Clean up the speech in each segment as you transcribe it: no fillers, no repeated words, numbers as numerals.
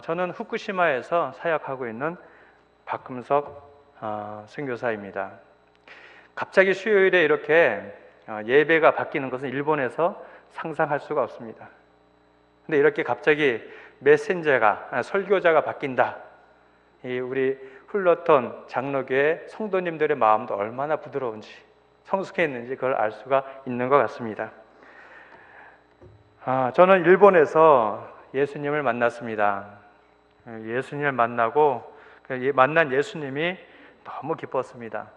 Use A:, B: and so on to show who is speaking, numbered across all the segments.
A: 저는 후쿠시마에서 사역하고 있는 박금석 선교사입니다. 갑자기 수요일에 이렇게 예배가 바뀌는 것은 일본에서 상상할 수가 없습니다. 근데 이렇게 갑자기 메신저가, 설교자가 바뀐다. 우리 훌러턴 장로교회 성도님들의 마음도 얼마나 부드러운지, 성숙했는지 그걸 알 수가 있는 것 같습니다. 저는 일본에서 예수님을 만났습니다. 예수님을 만나고 만난 예수님이 너무 기뻤습니다.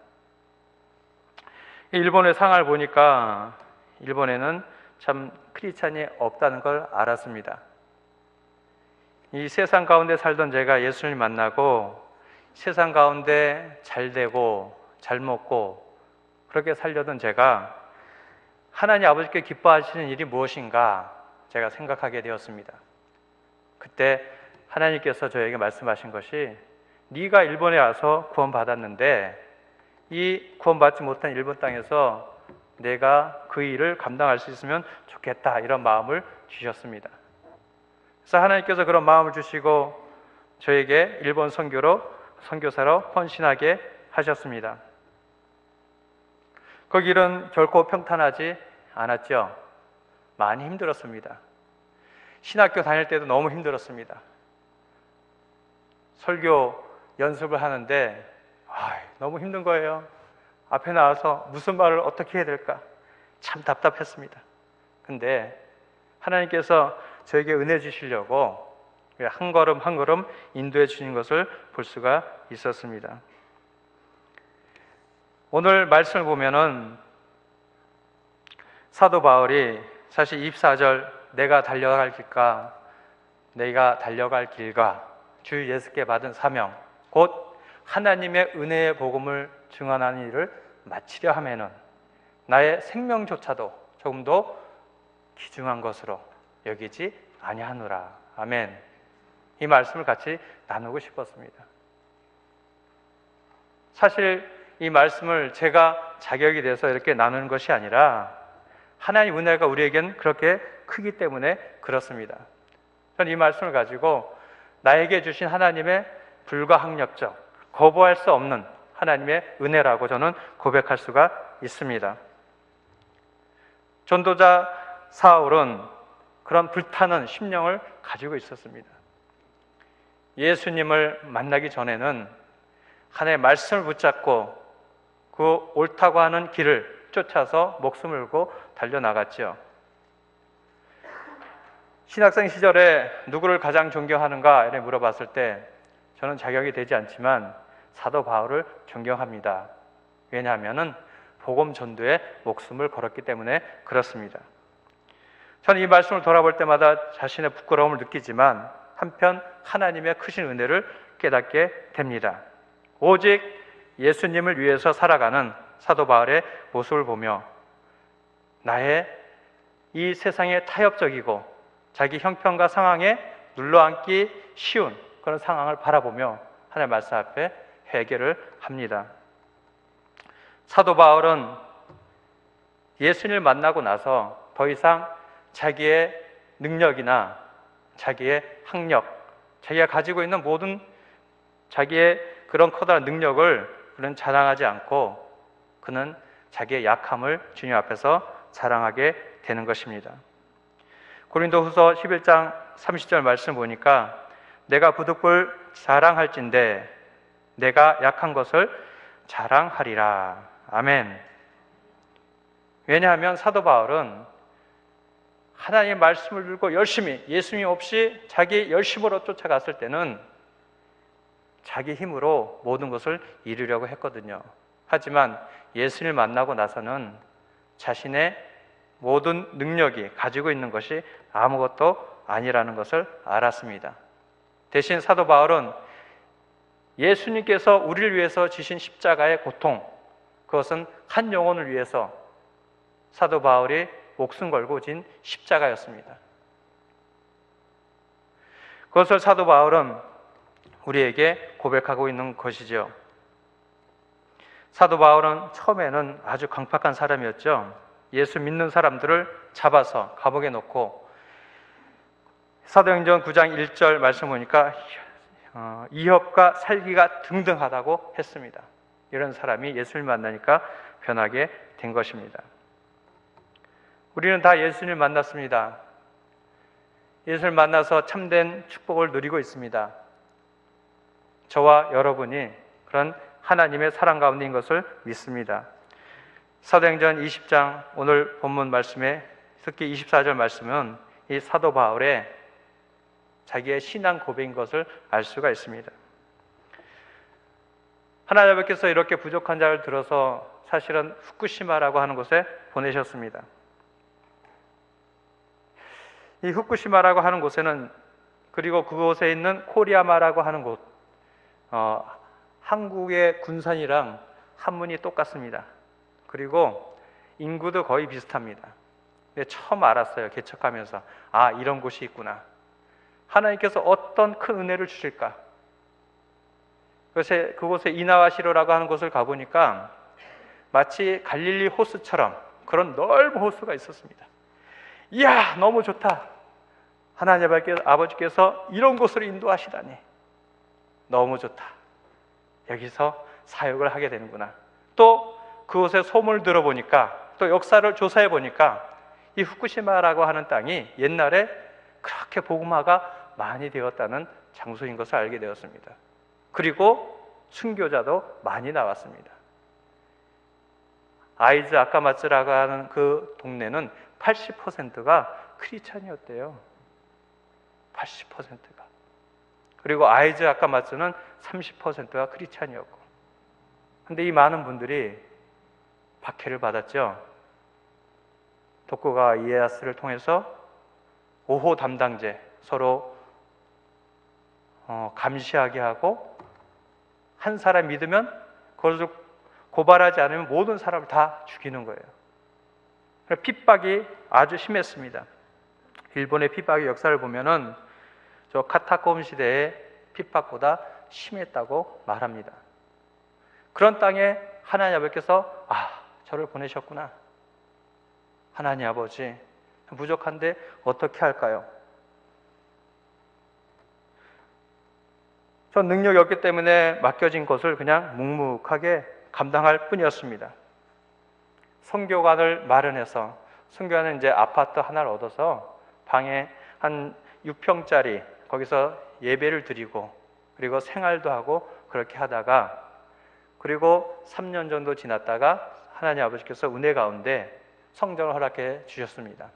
A: 일본의 상황을 보니까 일본에는 참 크리스찬이 없다는 걸 알았습니다. 이 세상 가운데 살던 제가 예수님을 만나고 세상 가운데 잘 되고 잘 먹고 그렇게 살려던 제가 하나님 아버지께 기뻐하시는 일이 무엇인가 제가 생각하게 되었습니다. 그때 하나님께서 저에게 말씀하신 것이 네가 일본에 와서 구원받았는데 이 구원받지 못한 일본 땅에서 내가 그 일을 감당할 수 있으면 좋겠다, 이런 마음을 주셨습니다. 그래서 하나님께서 그런 마음을 주시고 저에게 일본 선교사로 헌신하게 하셨습니다. 그 길은 결코 평탄하지 않았죠. 많이 힘들었습니다. 신학교 다닐 때도 너무 힘들었습니다. 설교 연습을 하는데 너무 힘든 거예요. 앞에 나와서 무슨 말을 어떻게 해야 될까 참 답답했습니다. 근데 하나님께서 저에게 은혜 주시려고 한 걸음 한 걸음 인도해 주신 것을 볼 수가 있었습니다. 오늘 말씀을 보면은 사도 바울이 사실 24절 내가 달려갈 길과 주 예수께 받은 사명 곧 하나님의 은혜의 복음을 증언하는 일을 마치려 하면은 나의 생명조차도 조금도 귀중한 것으로 여기지 아니하노라. 아멘. 이 말씀을 같이 나누고 싶었습니다. 사실 이 말씀을 제가 자격이 돼서 이렇게 나누는 것이 아니라 하나님 은혜가 우리에겐 그렇게 크기 때문에 그렇습니다. 저는 이 말씀을 가지고 나에게 주신 하나님의 불가항력적, 거부할 수 없는 하나님의 은혜라고 저는 고백할 수가 있습니다. 전도자 사울은 그런 불타는 심령을 가지고 있었습니다. 예수님을 만나기 전에는 하나님의 말씀을 붙잡고 그 옳다고 하는 길을 쫓아서 목숨을 걸고 달려나갔죠. 신학생 시절에 누구를 가장 존경하는가 이렇게 물어봤을 때 저는 자격이 되지 않지만 사도 바울을 존경합니다. 왜냐하면 복음 전도에 목숨을 걸었기 때문에 그렇습니다. 저는 이 말씀을 돌아볼 때마다 자신의 부끄러움을 느끼지만 한편 하나님의 크신 은혜를 깨닫게 됩니다. 오직 예수님을 위해서 살아가는 사도 바울의 모습을 보며 나의 이 세상의 타협적이고 자기 형편과 상황에 눌러앉기 쉬운 그런 상황을 바라보며 하나님의 말씀 앞에 회개를 합니다. 사도 바울은 예수님을 만나고 나서 더 이상 자기의 능력이나 자기의 학력, 자기가 가지고 있는 모든 자기의 그런 커다란 능력을 그는 자랑하지 않고 그는 자기의 약함을 주님 앞에서 자랑하게 되는 것입니다. 고린도후서 11장 30절 말씀 보니까 내가 부득불 자랑할진대 내가 약한 것을 자랑하리라. 아멘. 왜냐하면 사도 바울은 하나님의 말씀을 들고 열심히 예수님 없이 자기 열심으로 쫓아갔을 때는 자기 힘으로 모든 것을 이루려고 했거든요. 하지만 예수님을 만나고 나서는 자신의 모든 능력이 가지고 있는 것이 아무것도 아니라는 것을 알았습니다. 대신 사도 바울은 예수님께서 우리를 위해서 지신 십자가의 고통, 그것은 한 영혼을 위해서 사도 바울이 목숨 걸고 진 십자가였습니다. 그것을 사도 바울은 우리에게 고백하고 있는 것이죠. 사도 바울은 처음에는 아주 강팍한 사람이었죠. 예수 믿는 사람들을 잡아서 감옥에 놓고 사도행전 9장 1절 말씀 보니까 이협과 살기가 등등하다고 했습니다. 이런 사람이 예수를 만나니까 변하게 된 것입니다. 우리는 다 예수님을 만났습니다. 예수를 만나서 참된 축복을 누리고 있습니다. 저와 여러분이 그런 하나님의 사랑 가운데인 것을 믿습니다. 사도행전 20장 오늘 본문 말씀에 특히 24절 말씀은 이 사도 바울의 자기의 신앙 고백인 것을 알 수가 있습니다. 하나님 아버지께서 이렇게 부족한 자를 들어서 사실은 후쿠시마라고 하는 곳에 보내셨습니다. 이 후쿠시마라고 하는 곳에는, 그리고 그곳에 있는 코리야마라고 하는 곳, 한국의 군산이랑 한문이 똑같습니다. 그리고 인구도 거의 비슷합니다. 근데 처음 알았어요. 개척하면서 이런 곳이 있구나. 하나님께서 어떤 큰 은혜를 주실까? 그곳에 이나와시로라고 하는 곳을 가보니까 마치 갈릴리 호수처럼 그런 넓은 호수가 있었습니다. 이야, 너무 좋다. 하나님 아버지께서 이런 곳으로 인도하시다니 너무 좋다. 여기서 사역을 하게 되는구나. 또 그곳에 소문을 들어보니까, 또 역사를 조사해 보니까 이 후쿠시마라고 하는 땅이 옛날에 그렇게 복음화가 많이 되었다는 장소인 것을 알게 되었습니다. 그리고 순교자도 많이 나왔습니다. 아이즈 아카마츠라고 하는 그 동네는 80%가 크리스찬이었대요. 80%가. 그리고 아이즈 아카마츠는 30%가 크리스찬이었고. 근데 이 많은 분들이 박해를 받았죠. 도쿠가와 이에야스를 통해서 5호 담당제, 서로 감시하게 하고, 한 사람 믿으면 그것을 고발하지 않으면 모든 사람을 다 죽이는 거예요. 핍박이 아주 심했습니다. 일본의 핍박의 역사를 보면은 저 카타콤 시대의 핍박보다 심했다고 말합니다. 그런 땅에 하나님 아버지께서 저를 보내셨구나. 하나님 아버지, 부족한데 어떻게 할까요? 전 능력이 없기 때문에 맡겨진 것을 그냥 묵묵하게 감당할 뿐이었습니다. 선교관을 마련해서, 선교관은 이제 아파트 하나를 얻어서 방에 한 6평짜리 거기서 예배를 드리고, 그리고 생활도 하고 그렇게 하다가, 그리고 3년 정도 지났다가 하나님 아버지께서 은혜 가운데 성전을 허락해 주셨습니다.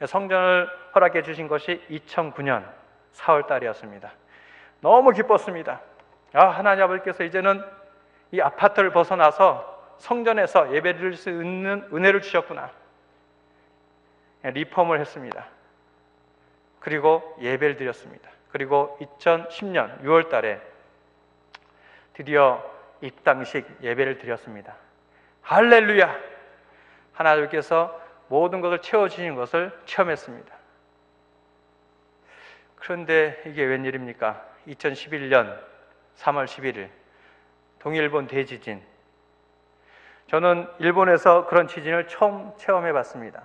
A: 성전을 허락해 주신 것이 2009년 4월 달이었습니다. 너무 기뻤습니다. 하나님 아버지께서 이제는 이 아파트를 벗어나서 성전에서 예배 드릴 수 있는 은혜를 주셨구나. 리폼을 했습니다. 그리고 예배를 드렸습니다. 그리고 2010년 6월 달에 드디어 입당식 예배를 드렸습니다. 할렐루야! 하나님께서 모든 것을 채워주신 것을 체험했습니다. 그런데 이게 웬일입니까? 2011년 3월 11일 동일본 대지진. 저는 일본에서 그런 지진을 처음 체험해 봤습니다.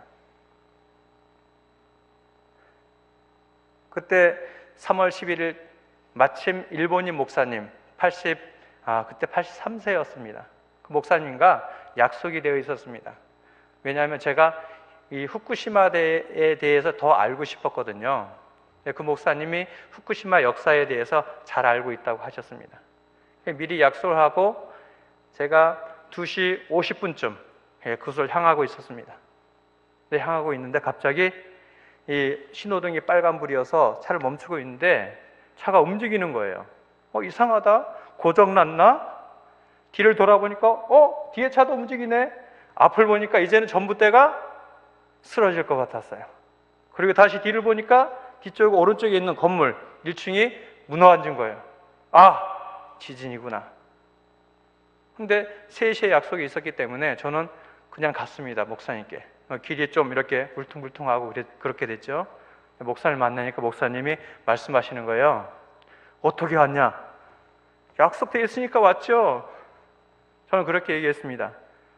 A: 그때 3월 11일 마침 일본인 목사님 그때 83세였습니다. 그 목사님과 약속이 되어 있었습니다. 왜냐하면 제가 이 후쿠시마에 대해서 더 알고 싶었거든요. 그 목사님이 후쿠시마 역사에 대해서 잘 알고 있다고 하셨습니다. 미리 약속을 하고 제가 2시 50분쯤 그곳을 향하고 있었습니다. 향하고 있는데 갑자기 이 신호등이 빨간불이어서 차를 멈추고 있는데 차가 움직이는 거예요. 이상하다. 고장났나? 뒤를 돌아보니까 뒤에 차도 움직이네. 앞을 보니까 이제는 전봇대가 쓰러질 것 같았어요. 그리고 다시 뒤를 보니까 뒤쪽 오른쪽에 있는 건물 1층이 무너앉은 거예요. 지진이구나. 근데 3시에 약속이 있었기 때문에 저는 그냥 갔습니다. 목사님께. 길이 좀 이렇게 울퉁불퉁하고 그렇게 됐죠. 목사님 만나니까 목사님이 말씀하시는 거예요. 어떻게 왔냐? 약속돼 있으니까 왔죠. 저는 그렇게 얘기했습니다.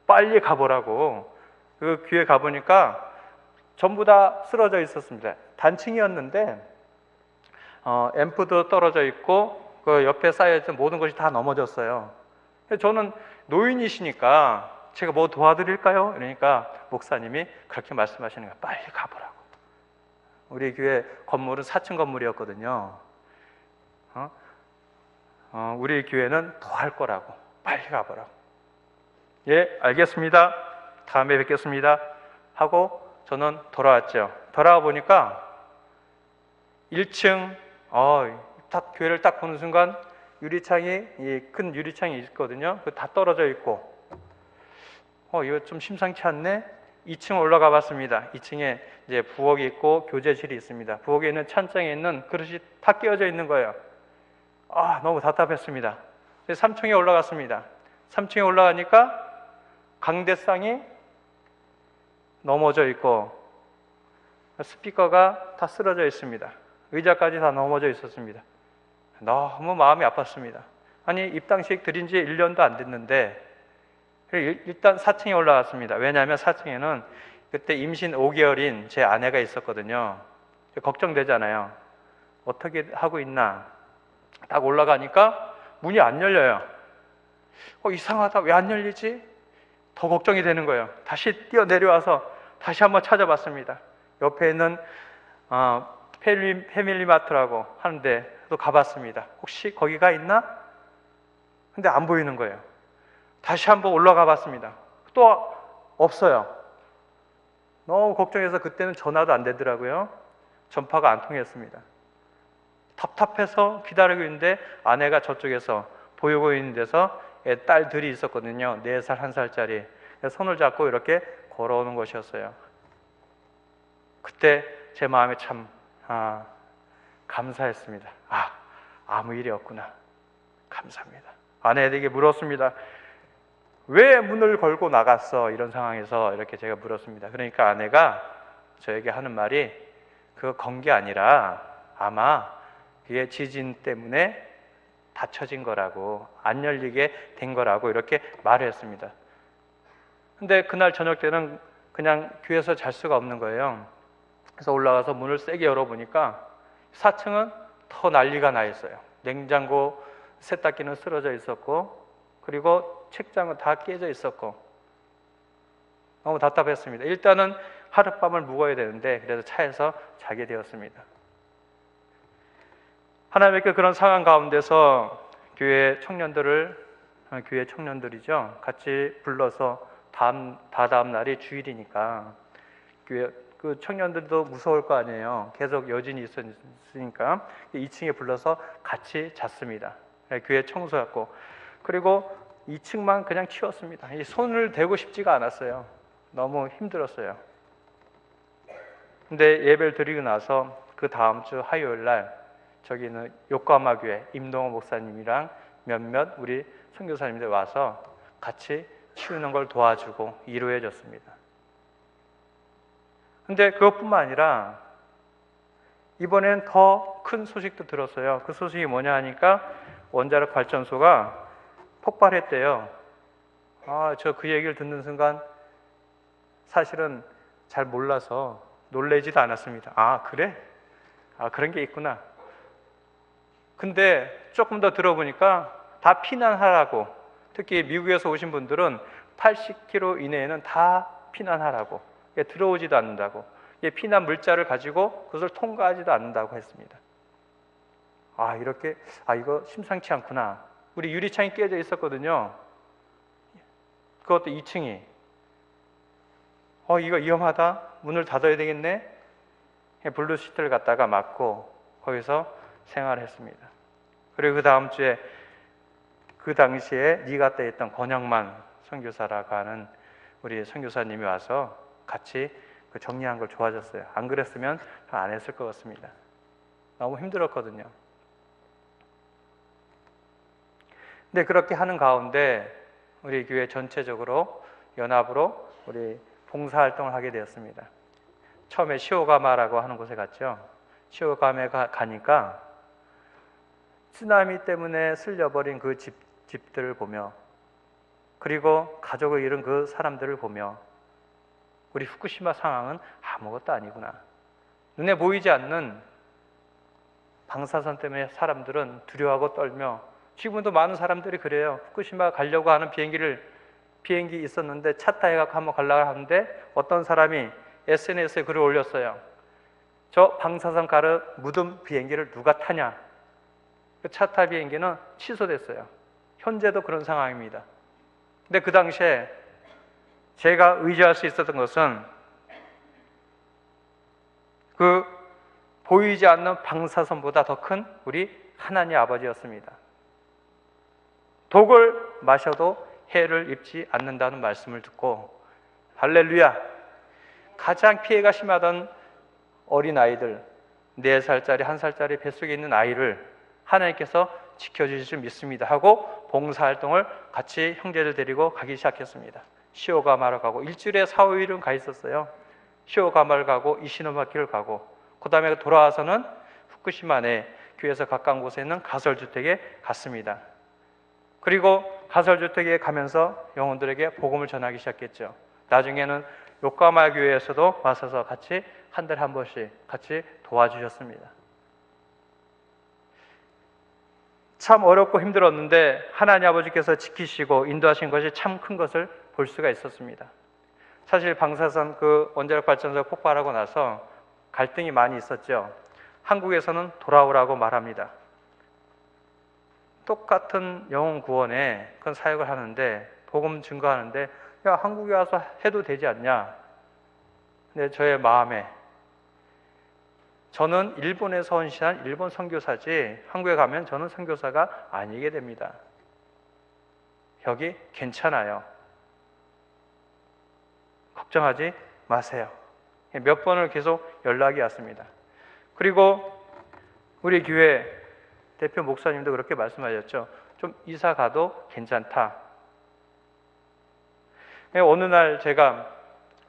A: 빨리 가보라고. 그 교회 가보니까 전부 다 쓰러져 있었습니다. 단층이었는데 앰프도 떨어져 있고 그 옆에 쌓여있던 모든 것이 다 넘어졌어요. 저는 노인이시니까 제가 뭐 도와드릴까요? 그러니까 목사님이 그렇게 말씀하시는 거예요. 빨리 가보라고. 우리 교회 건물은 4층 건물이었거든요. 우리 교회는 더 할 거라고. 빨리 가보라고. 예, 알겠습니다. 다음에 뵙겠습니다. 하고 저는 돌아왔죠. 돌아와 보니까 1층, 딱 교회를 딱 보는 순간 유리창이, 큰 유리창이 있거든요. 다 떨어져 있고, 이거 좀 심상치 않네? 2층 올라가 봤습니다. 2층에 이제 부엌이 있고 교제실이 있습니다. 부엌에 있는 찬장에 있는 그릇이 다 깨어져 있는 거예요. 너무 답답했습니다. 3층에 올라갔습니다. 3층에 올라가니까 강대상이 넘어져 있고 스피커가 다 쓰러져 있습니다. 의자까지 다 넘어져 있었습니다. 너무 마음이 아팠습니다. 아니, 입당식 드린 지 1년도 안 됐는데 일단 4층에 올라갔습니다. 왜냐하면 4층에는 그때 임신 5개월인 제 아내가 있었거든요. 걱정되잖아요. 어떻게 하고 있나. 딱 올라가니까 문이 안 열려요. 이상하다. 왜 안 열리지? 더 걱정이 되는 거예요. 다시 뛰어내려와서 다시 한번 찾아봤습니다. 옆에 있는 패밀리마트라고 하는데 또 가봤습니다. 혹시 거기가 있나? 근데 안 보이는 거예요. 다시 한번 올라가 봤습니다. 또 없어요. 너무 걱정해서 그때는 전화도 안 되더라고요. 전파가 안 통했습니다. 답답해서 기다리고 있는데 아내가 저쪽에서 보이고 있는 데서 딸들이 있었거든요. 4살, 1살짜리. 손을 잡고 이렇게 걸어오는 것이었어요. 그때 제 마음에 참 감사했습니다. 아무 일이 없구나. 감사합니다. 아내에게 물었습니다. 왜 문을 걸고 나갔어? 이런 상황에서 이렇게 제가 물었습니다. 그러니까 아내가 저에게 하는 말이 그거 건 게 아니라 아마 그게 지진 때문에 닫혀진 거라고, 안 열리게 된 거라고 이렇게 말을 했습니다. 근데 그날 저녁 때는 그냥 교회에서 잘 수가 없는 거예요. 그래서 올라가서 문을 세게 열어보니까 4층은 더 난리가 나 있어요. 냉장고, 세탁기는 쓰러져 있었고, 그리고 책장은 다 깨져 있었고, 너무 답답했습니다. 일단은 하룻밤을 묵어야 되는데 그래서 차에서 자게 되었습니다. 하나님께 그런 상황 가운데서 교회 청년들이죠, 같이 불러서 다다음 날이 주일이니까 교회 그 청년들도 무서울 거 아니에요. 계속 여진이 있으니까 2층에 불러서 같이 잤습니다. 교회 청소했고, 그리고 2층만 그냥 치웠습니다. 손을 대고 싶지가 않았어요. 너무 힘들었어요. 근데 예배를 드리고 나서 그 다음 주 화요일 날 저기는 요코하마 교회 임동호 목사님이랑 몇몇 우리 선교사님들 와서 같이 치우는 걸 도와주고 위로해 줬습니다. 근데 그것뿐만 아니라 이번엔 더 큰 소식도 들었어요. 그 소식이 뭐냐 하니까 원자력 발전소가 폭발했대요. 저 그 얘기를 듣는 순간 사실은 잘 몰라서 놀라지도 않았습니다. 그래? 그런 게 있구나. 근데 조금 더 들어보니까 다 피난하라고, 특히 미국에서 오신 분들은 80km 이내에는 다 피난하라고, 들어오지도 않는다고, 피난 물자를 가지고 그것을 통과하지도 않는다고 했습니다. 이거 심상치 않구나. 우리 유리창이 깨져 있었거든요. 그것도 2층이. 이거 위험하다. 문을 닫아야 되겠네. 블루시트를 갖다가 막고 거기서 생활했습니다. 그리고 그 다음 주에 그 당시에 니가떼에 있던 권영만 선교사라고 하는 우리 선교사님이 와서 같이 그 정리한 걸 도와줬어요. 안 그랬으면 안 했을 것 같습니다. 너무 힘들었거든요. 근데 그렇게 하는 가운데 우리 교회 전체적으로 연합으로 우리 봉사활동을 하게 되었습니다. 처음에 시오가마라고 하는 곳에 갔죠. 시오가마에 가니까 쓰나미 때문에 쓸려버린 그 집들을 보며, 그리고 가족을 잃은 그 사람들을 보며 우리 후쿠시마 상황은 아무것도 아니구나. 눈에 보이지 않는 방사선 때문에 사람들은 두려워하고 떨며, 지금도 많은 사람들이 그래요. 후쿠시마 가려고 하는 비행기 있었는데 차 타고 한번 가려고 하는데 어떤 사람이 SNS에 글을 올렸어요. 저 방사선 가루 묻은 비행기를 누가 타냐? 그 차 타 비행기는 취소됐어요. 현재도 그런 상황입니다. 근데 그 당시에 제가 의지할 수 있었던 것은 그 보이지 않는 방사선보다 더 큰 우리 하나님 아버지였습니다. 독을 마셔도 해를 입지 않는다는 말씀을 듣고, 할렐루야, 가장 피해가 심하던 어린아이들, 4살짜리, 1살짜리 뱃속에 있는 아이를 하나님께서 지켜주실 줄 믿습니다 하고 봉사활동을 같이 형제를 데리고 가기 시작했습니다. 시오가마를 가고 일주일에 4, 5일은 가 있었어요. 시오가마를 가고 이시노마키를 가고, 그 다음에 돌아와서는 후쿠시마 내 교회에서 가까운 곳에 있는 가설주택에 갔습니다. 그리고 가설주택에 가면서 영혼들에게 복음을 전하기 시작했죠. 나중에는 요코하마 교회에서도 와서 같이 한 달에 한 번씩 같이 도와주셨습니다. 참 어렵고 힘들었는데 하나님 아버지께서 지키시고 인도하신 것이 참 큰 것을 볼 수가 있었습니다. 사실 방사선 그 원자력 발전소가 폭발하고 나서 갈등이 많이 있었죠. 한국에서는 돌아오라고 말합니다. 똑같은 영혼 구원에 그런 사역을 하는데, 복음 증거하는데, 야, 한국에 와서 해도 되지 않냐? 근데 저의 마음에, 저는 일본에서 헌신한 일본 선교사지 한국에 가면 저는 선교사가 아니게 됩니다. 여기 괜찮아요. 걱정하지 마세요. 몇 번을 계속 연락이 왔습니다. 그리고 우리 교회 대표 목사님도 그렇게 말씀하셨죠. 좀 이사 가도 괜찮다. 어느 날 제가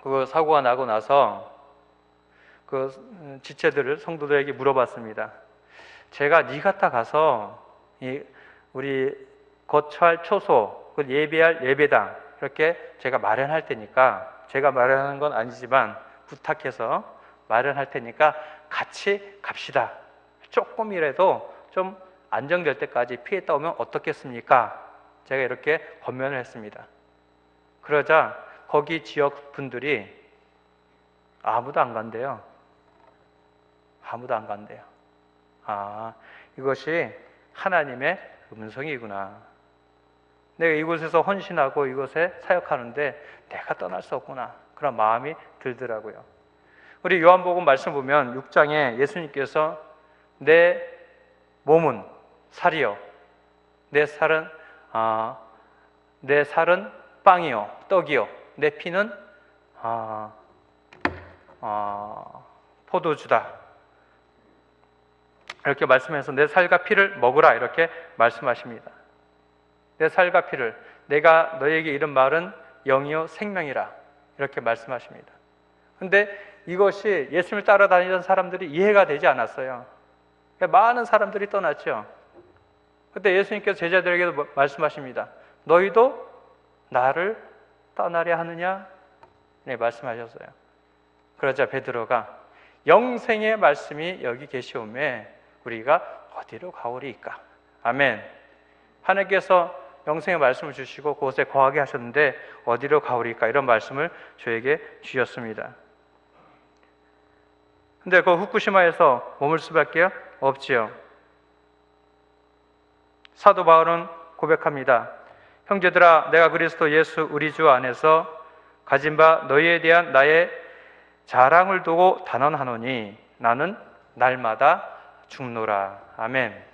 A: 그 사고가 나고 나서 그 지체들을 성도들에게 물어봤습니다. 제가 니가타 가서 우리 거처할 초소, 예배할 예배당 이렇게 제가 마련할 테니까, 제가 마련하는 건 아니지만 부탁해서 마련할 테니까 같이 갑시다. 조금이라도 좀 안정될 때까지 피했다 오면 어떻겠습니까? 제가 이렇게 권면을 했습니다. 그러자 거기 지역 분들이 아무도 안 간대요. 아무도 안 간대요. 아, 이것이 하나님의 음성이구나. 내가 이곳에서 헌신하고 이곳에 사역하는데 내가 떠날 수 없구나. 그런 마음이 들더라고요. 우리 요한복음 말씀 보면 6장에 예수님께서 내 몸은 살이요, 내 살은 빵이요, 떡이요, 내 피는 포도주다. 이렇게 말씀해서 내 살과 피를 먹으라 이렇게 말씀하십니다. 내 살과 피를, 내가 너에게 이른 말은 영이요 생명이라 이렇게 말씀하십니다. 그런데 이것이 예수님을 따라다니던 사람들이 이해가 되지 않았어요. 많은 사람들이 떠났죠. 그때 예수님께서 제자들에게도 말씀하십니다. 너희도 나를 떠나려 하느냐? 네, 말씀하셨어요. 그러자 베드로가 영생의 말씀이 여기 계시오매 우리가 어디로 가오리이까? 아멘. 하나님께서 영생의 말씀을 주시고 그곳에 거하게 하셨는데 어디로 가오리이까? 이런 말씀을 저에게 주셨습니다. 근데 그 후쿠시마에서 머물 수밖에 없지요. 사도 바울은 고백합니다. 형제들아, 내가 그리스도 예수 우리 주 안에서 가진 바 너희에 대한 나의 자랑을 두고 단언하노니 나는 날마다 죽노라. 아멘.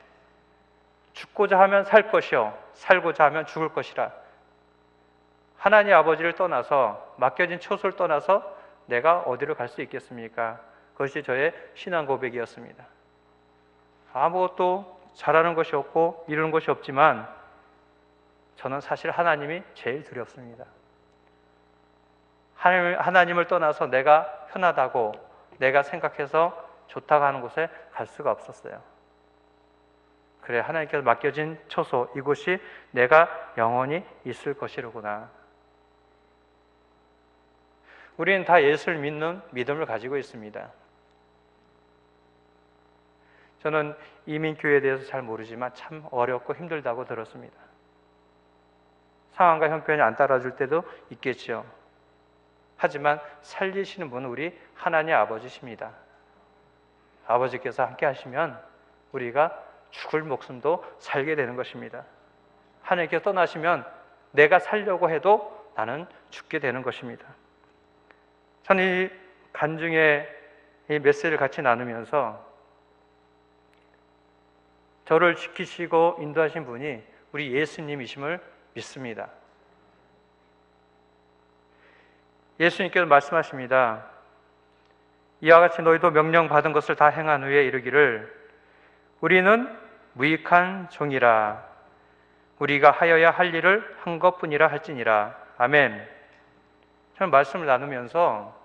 A: 죽고자 하면 살 것이요 살고자 하면 죽을 것이라. 하나님 아버지를 떠나서, 맡겨진 초소를 떠나서 내가 어디로 갈 수 있겠습니까? 그것이 저의 신앙 고백이었습니다. 아무것도 잘하는 것이 없고 이루는 것이 없지만 저는 사실 하나님이 제일 두렵습니다. 하나님을 떠나서 내가 편하다고 내가 생각해서 좋다고 하는 곳에 갈 수가 없었어요. 그래, 하나님께서 맡겨진 초소, 이곳이 내가 영원히 있을 것이로구나. 우리는 다 예수를 믿는 믿음을 가지고 있습니다. 저는 이민교회에 대해서 잘 모르지만 참 어렵고 힘들다고 들었습니다. 상황과 형편이 안 따라줄 때도 있겠죠. 하지만 살리시는 분은 우리 하나님 아버지십니다. 아버지께서 함께 하시면 우리가 죽을 목숨도 살게 되는 것입니다. 하나님께서 떠나시면 내가 살려고 해도 나는 죽게 되는 것입니다. 저는 이 간증의 이 메시지를 같이 나누면서 저를 지키시고 인도하신 분이 우리 예수님이심을 믿습니다. 예수님께서 말씀하십니다. 이와 같이 너희도 명령받은 것을 다 행한 후에 이르기를 우리는 무익한 종이라 우리가 하여야 할 일을 한 것뿐이라 할지니라. 아멘. 저는 말씀을 나누면서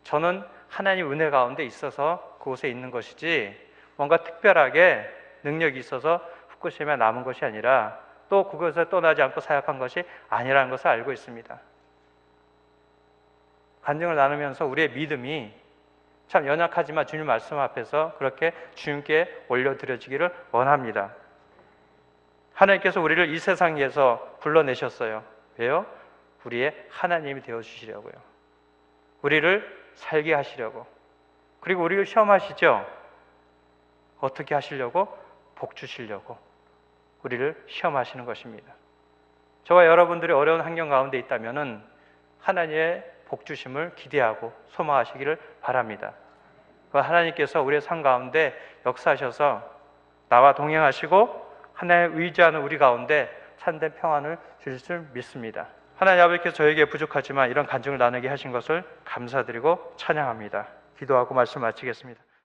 A: 저는 하나님 은혜 가운데 있어서 그곳에 있는 것이지 뭔가 특별하게 능력이 있어서 후쿠시마에 남은 것이 아니라 또 그것에 떠나지 않고 사역한 것이 아니라는 것을 알고 있습니다. 간증을 나누면서 우리의 믿음이 참 연약하지만 주님 말씀 앞에서 그렇게 주님께 올려드려지기를 원합니다. 하나님께서 우리를 이 세상에서 불러내셨어요. 왜요? 우리의 하나님이 되어주시려고요. 우리를 살게 하시려고. 그리고 우리를 시험하시죠. 어떻게 하시려고? 복 주시려고 우리를 시험하시는 것입니다. 저와 여러분들이 어려운 환경 가운데 있다면 하나님의 복 주심을 기대하고 소망하시기를 바랍니다. 하나님께서 우리의 삶 가운데 역사하셔서 나와 동행하시고 하나님을 의지하는 우리 가운데 참된 평안을 주실 줄 믿습니다. 하나님 아버지께서 저에게 부족하지만 이런 간증을 나누게 하신 것을 감사드리고 찬양합니다. 기도하고 말씀 마치겠습니다.